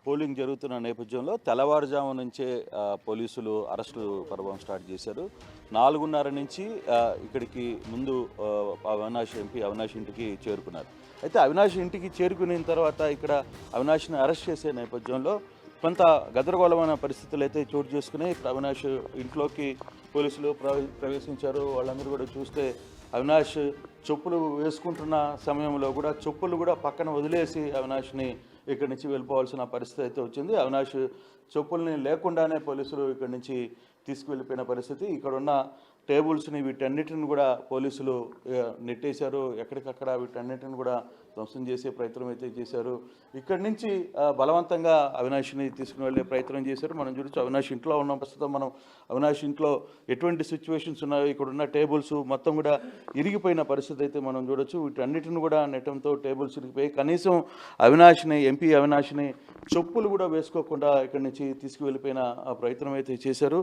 Polling జరుగుతున్న నేపథ్యంలో తెల్లవారుజాము నుంచే పోలీసులు అరెస్టు పర్వం స్టార్ట్ చేశారు. 4:30 నుంచి ఇక్కడికి ముందు ఎంపీ అవినాష్ ఇంటికి చేరుకున్నారు. అయితే అవినాష్ ఇంటికి చేరుకున్న తర్వాత ఇక్కడ అవినాష్ని అరెస్ట్ చేసే నేపథ్యంలో కొంత గందరగోళమైన పరిస్థితులు అయితే చోటు చేసుకున్నాయి. ఇప్పుడు అవినాష్ ఇంట్లోకి పోలీసులు ప్రవేశించారు. వాళ్ళందరూ కూడా చూస్తే అవినాష్ చెప్పులు వేసుకుంటున్న సమయంలో కూడా చెప్పులు కూడా పక్కన వదిలేసి అవినాష్ని ఇక్కడి నుంచి వెళ్ళిపోవాల్సిన పరిస్థితి అయితే వచ్చింది. అవినాష్ చెప్పుల్ని లేకుండానే పోలీసులు ఇక్కడి నుంచి తీసుకువెళ్ళిపోయిన పరిస్థితి. ఇక్కడ ఉన్న టేబుల్స్ని వీటన్నిటిని కూడా పోలీసులు నెట్టేశారు. ఎక్కడికక్కడ వీటన్నిటిని కూడా ధ్వంసం చేసే ప్రయత్నం అయితే చేశారు. ఇక్కడి నుంచి బలవంతంగా అవినాష్ని తీసుకుని వెళ్ళే ప్రయత్నం చేశారు. మనం చూడొచ్చు అవినాష్ ఇంట్లో ఉన్న ప్రస్తుతం మనం అవినాష్ ఇంట్లో ఎటువంటి సిచ్యువేషన్స్ ఉన్నాయో ఇక్కడ ఉన్న టేబుల్స్ మొత్తం కూడా ఇరిగిపోయిన పరిస్థితి అయితే మనం చూడొచ్చు. వీటన్నిటిని కూడా నెట్టంతో టేబుల్స్ ఇరిగిపోయి కనీసం ఎంపీ అవినాష్ని చెప్పులు కూడా వేసుకోకుండా ఇక్కడి నుంచి తీసుకువెళ్ళిపోయిన ప్రయత్నం అయితే చేశారు.